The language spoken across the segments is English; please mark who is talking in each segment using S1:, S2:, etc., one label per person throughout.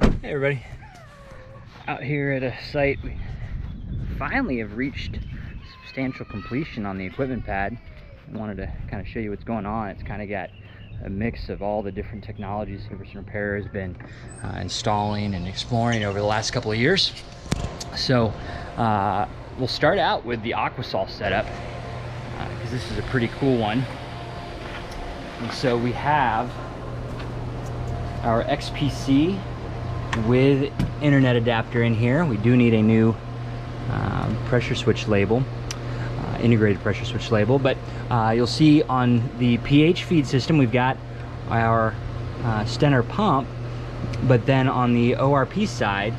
S1: Hey everybody, out here at a site. We finally have reached substantial completion on the equipment pad. I wanted to kind of show you what's going on. It's kind of got a mix of all the different technologies Service and Repair has been installing and exploring over the last couple of years. So we'll start out with the Aquasol setup because this is a pretty cool one. And so we have our XPC with internet adapter in here. We do need a new pressure switch label, integrated pressure switch label, but you'll see on the pH feed system we've got our Stenner pump, but then on the ORP side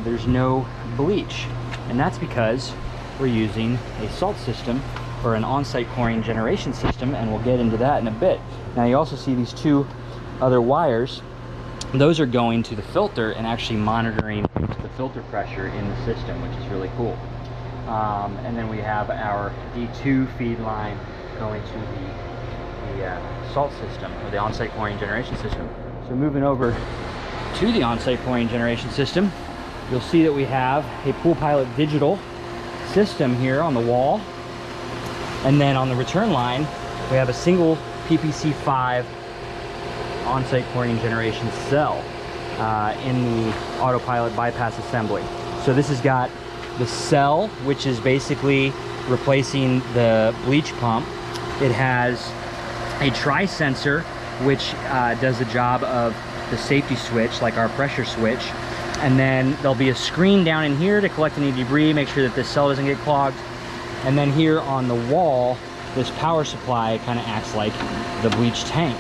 S1: there's no bleach, and that's because we're using a salt system or an on-site chlorine generation system, and we'll get into that in a bit. Now you also see these two other wires. Those are going to the filter and actually monitoring the filter pressure in the system, which is really cool. And then we have our D2 feed line going to the salt system, or the on-site chlorine generation system. So moving over to the on-site chlorine generation system, you'll see that we have a Pool Pilot digital system here on the wall. And then on the return line, we have a single PPC5 on-site chlorine generation cell in the autopilot bypass assembly. So this has got the cell, which is basically replacing the bleach pump. It has a tri-sensor, which does the job of the safety switch, like our pressure switch. And then there'll be a screen down in here to collect any debris, make sure that this cell doesn't get clogged. And then here on the wall, this power supply kind of acts like the bleach tank.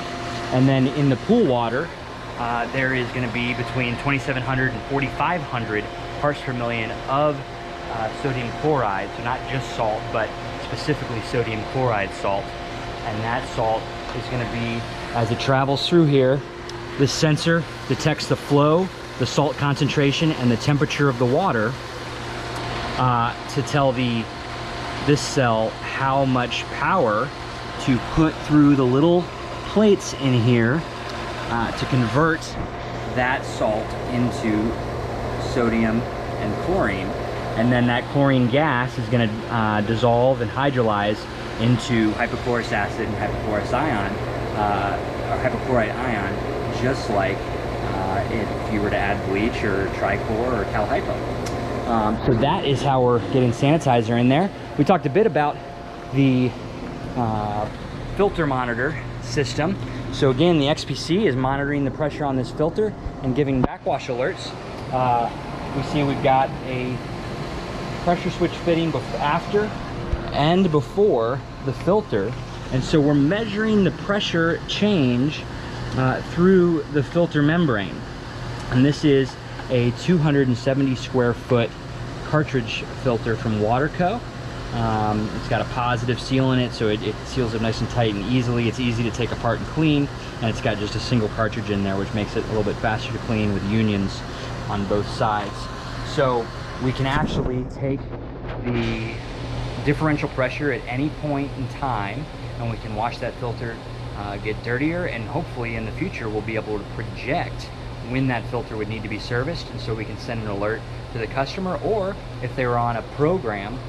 S1: And then in the pool water, there is going to be between 2,700 and 4,500 parts per million of sodium chloride. So not just salt, but specifically sodium chloride salt. And that salt is going to be, as it travels through here, this sensor detects the flow, the salt concentration, and the temperature of the water to tell this cell how much power to put through the little plates in here to convert that salt into sodium and chlorine. And then that chlorine gas is going to dissolve and hydrolyze into hypochlorous acid and hypochlorous ion, or hypochlorite ion, just like if you were to add bleach or trichlor or cal hypo. So that is how we're getting sanitizer in there. We talked a bit about the filter monitor system. So again, the XPC is monitoring the pressure on this filter and giving backwash alerts. We see we've got a pressure switch fitting after and before the filter, and so we're measuring the pressure change through the filter membrane. And this is a 270 square foot cartridge filter from Waterco. It's got a positive seal in it, so it seals it nice and tight and easily. It's easy to take apart and clean, and it's got just a single cartridge in there, which makes it a little bit faster to clean with unions on both sides. So we can actually take the differential pressure at any point in time, and we can watch that filter get dirtier, and hopefully in the future we'll be able to project when that filter would need to be serviced, and so we can send an alert to the customer, or if they were on a program,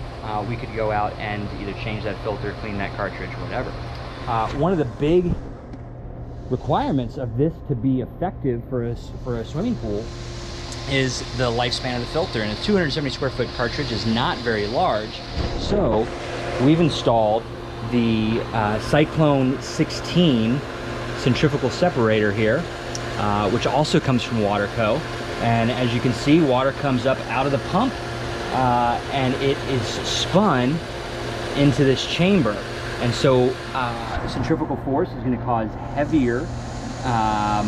S1: we could go out and either change that filter, clean that cartridge, whatever. One of the big requirements of this to be effective for a swimming pool is the lifespan of the filter, and a 270 square foot cartridge is not very large. So we've installed the Cyclone 16 centrifugal separator here, which also comes from Waterco. And as you can see, water comes up out of the pump and it is spun into this chamber. And so centrifugal force is going to cause heavier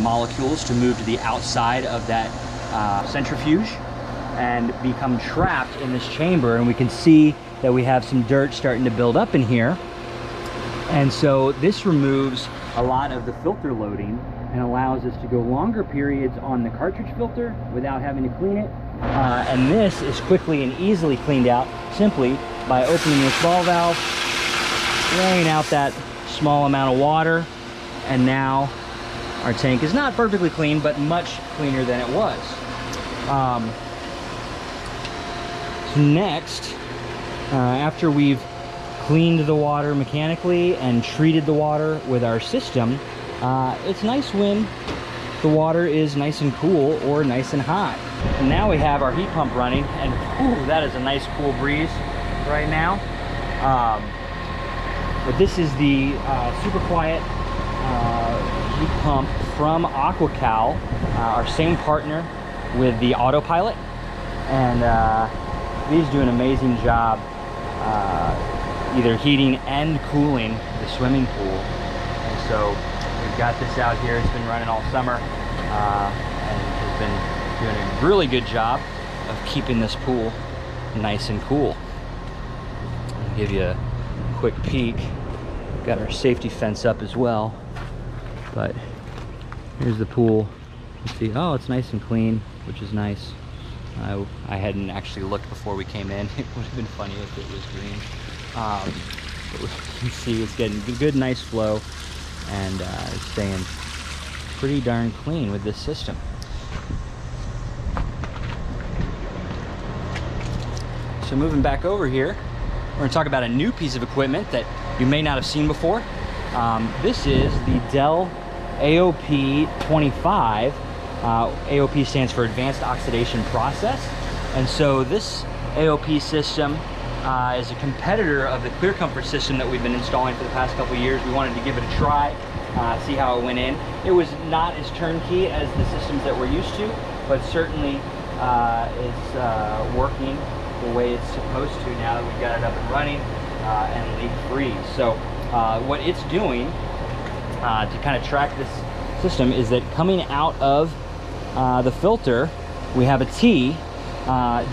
S1: molecules to move to the outside of that centrifuge and become trapped in this chamber. And we can see that we have some dirt starting to build up in here. And so this removes a lot of the filter loading and allows us to go longer periods on the cartridge filter without having to clean it. And this is quickly and easily cleaned out simply by opening this ball valve, laying out that small amount of water, and now Our tank is not perfectly clean, but much cleaner than it was. So next, after we've cleaned the water mechanically and treated the water with our system, it's nice when the water is nice and cool or nice and hot. And now we have our heat pump running, and ooh, that is a nice cool breeze right now. But this is the super quiet heat pump from AquaCal, our same partner with the autopilot, and these do an amazing job either heating and cooling the swimming pool. And so we've got this out here. It's been running all summer and has been doing a really good job of keeping this pool nice and cool. I'll give you a quick peek. We've got our safety fence up as well, but here's the pool. You see, oh, it's nice and clean, which is nice. I hadn't actually looked before we came in. It would have been funny if it was green. But you can see it's getting good, nice flow, and it's staying pretty darn clean with this system. So moving back over here, we're going to talk about a new piece of equipment that you may not have seen before. This is the Dell AOP 25. AOP stands for Advanced Oxidation Process. And so this AOP system is a competitor of the Clear Comfort system that we've been installing for the past couple of years. We wanted to give it a try, see how it went in. It was not as turnkey as the systems that we're used to, but certainly it's working the way it's supposed to now that we've got it up and running and leak-free. So what it's doing to kind of track this system is that coming out of the filter, we have a T,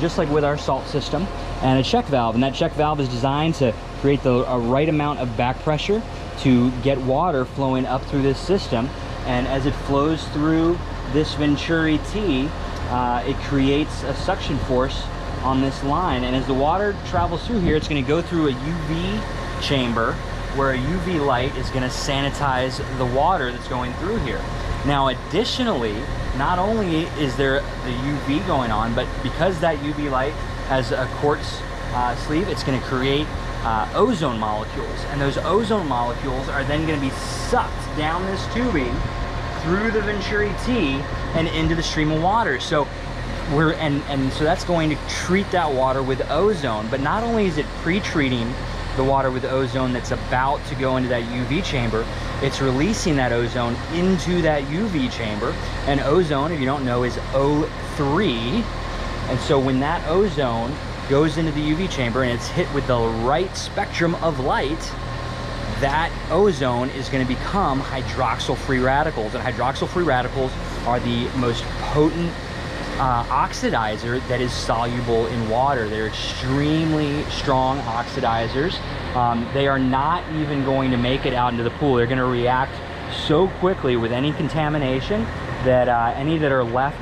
S1: just like with our salt system, and a check valve. And that check valve is designed to create the right amount of back pressure to get water flowing up through this system. And as it flows through this Venturi T, it creates a suction force on this line. And as the water travels through here, it's going to go through a UV chamber where a UV light is going to sanitize the water that's going through here. Now, additionally, not only is there the UV going on, but because that UV light has a quartz sleeve, it's going to create ozone molecules. And those ozone molecules are then going to be sucked down this tubing through the Venturi T and into the stream of water. So so that's going to treat that water with ozone. But not only is it pre-treating the water with ozone that's about to go into that UV chamber, it's releasing that ozone into that UV chamber. And ozone, if you don't know, is O3. And so when that ozone goes into the UV chamber and it's hit with the right spectrum of light, that ozone is going to become hydroxyl-free radicals. And hydroxyl-free radicals are the most potent oxidizer that is soluble in water. They're extremely strong oxidizers. They are not even going to make it out into the pool. They're going to react so quickly with any contamination that any that are left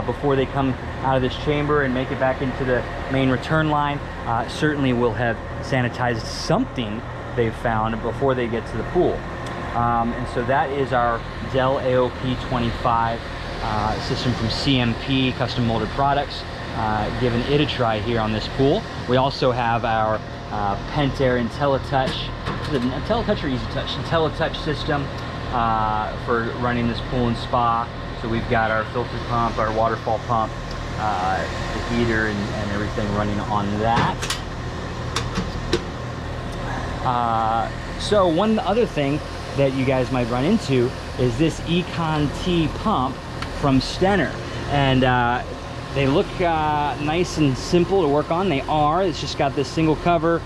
S1: before they come out of this chamber and make it back into the main return line certainly will have sanitized something they've found before they get to the pool. And so that is our Dell AOP 25 system from CMP Custom Molded Products, giving it a try here on this pool. We also have our Pentair Intellitouch, is it Intellitouch or EasyTouch? Intellitouch system for running this pool and spa. So we've got our filter pump, our waterfall pump, the heater and everything running on that. So one other thing that you guys might run into is this EcoT pump from Stenner, and they look nice and simple to work on. They are. It's just got this single cover,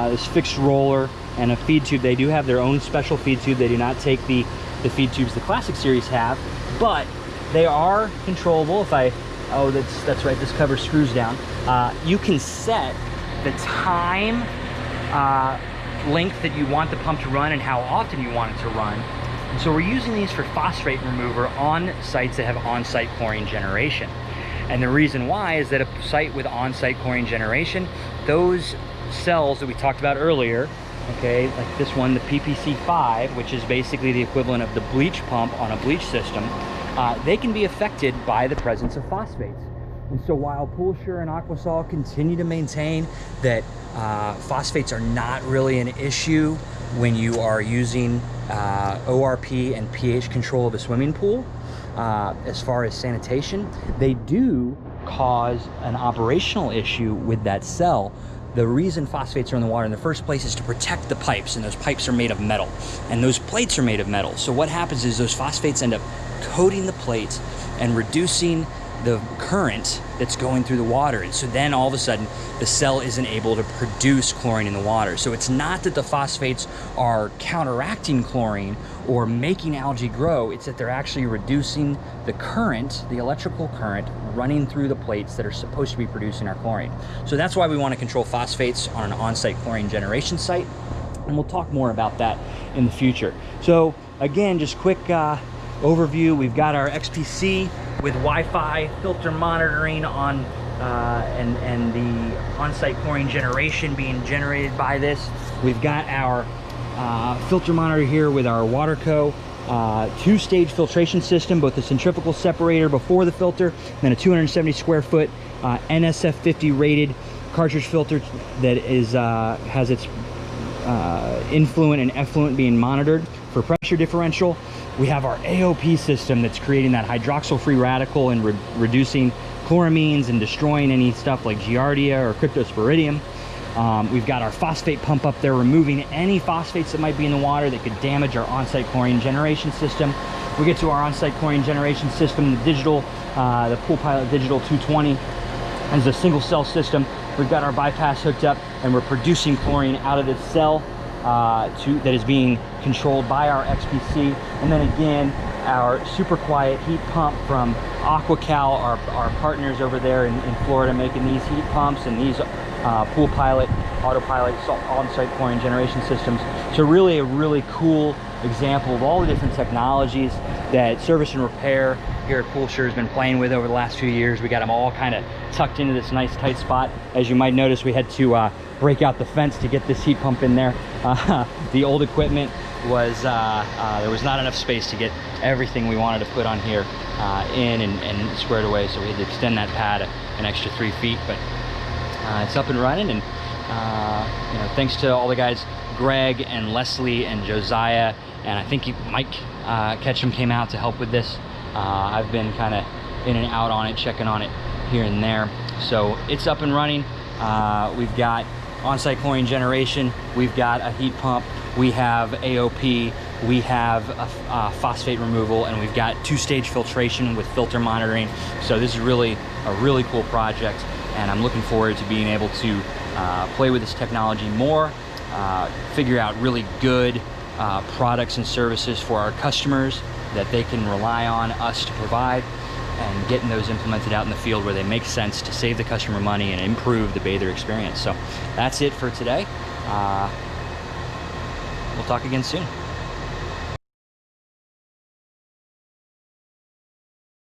S1: this fixed roller, and a feed tube. They do have their own special feed tube. They do not take the feed tubes the Classic series have, but they are controllable. If I, oh, that's right, this cover screws down. You can set the time length that you want the pump to run and how often you want it to run. And so we're using these for phosphate remover on sites that have on-site chlorine generation. And the reason why is that a site with on-site chlorine generation, those cells that we talked about earlier okay, like this one, the PPC5, which is basically the equivalent of the bleach pump on a bleach system, they can be affected by the presence of phosphates. And so while PoolSure and Aquasol continue to maintain that phosphates are not really an issue when you are using ORP and pH control of a swimming pool, as far as sanitation, they do cause an operational issue with that cell. The reason phosphates are in the water in the first place is to protect the pipes, and those pipes are made of metal, and those plates are made of metal. So what happens is those phosphates end up coating the plates and reducing the current that's going through the water. And so then all of a sudden the cell isn't able to produce chlorine in the water. So it's not that the phosphates are counteracting chlorine or making algae grow, it's that they're actually reducing the current, the electrical current running through the plates that are supposed to be producing our chlorine. So that's why we want to control phosphates on an on-site chlorine generation site, and we'll talk more about that in the future. So again, just quick overview. We've got our XPC with Wi-Fi filter monitoring on and the on-site chlorine generation being generated by this. We've got our filter monitor here with our Waterco two-stage filtration system, both the centrifugal separator before the filter, and then a 270 square foot NSF 50 rated cartridge filter that is has its influent and effluent being monitored for pressure differential. We have our AOP system that's creating that hydroxyl-free radical and reducing chloramines and destroying any stuff like Giardia or Cryptosporidium. We've got our phosphate pump up there, removing any phosphates that might be in the water that could damage our on-site chlorine generation system. We get to our on-site chlorine generation system, the digital, the Pool Pilot Digital 220 as a single cell system. We've got our bypass hooked up, and we're producing chlorine out of this cell that is being controlled by our XPC. And then again, our super quiet heat pump from AquaCal, our partners over there in Florida, making these heat pumps and these Pool Pilot, Autopilot, on-site chlorine generation systems. So really a really cool example of all the different technologies that service and repair here at PoolSure has been playing with over the last few years. We got them all kind of tucked into this nice tight spot. As you might notice, we had to break out the fence to get this heat pump in there. The old equipment was, there was not enough space to get everything we wanted to put on here in and squared away, so we had to extend that pad an extra 3 feet, but it's up and running. And you know, thanks to all the guys, Greg and Leslie and Josiah, and I think Mike Ketchum came out to help with this. I've been kind of in and out on it, checking on it here and there. So it's up and running. We've got on-site chlorine generation, we've got a heat pump, we have AOP, we have a phosphate removal, and we've got two-stage filtration with filter monitoring. So this is really a really cool project, and I'm looking forward to being able to play with this technology more, figure out really good products and services for our customers that they can rely on us to provide, and getting those implemented out in the field where they make sense to save the customer money and improve the bather experience. So that's it for today. We'll talk again soon.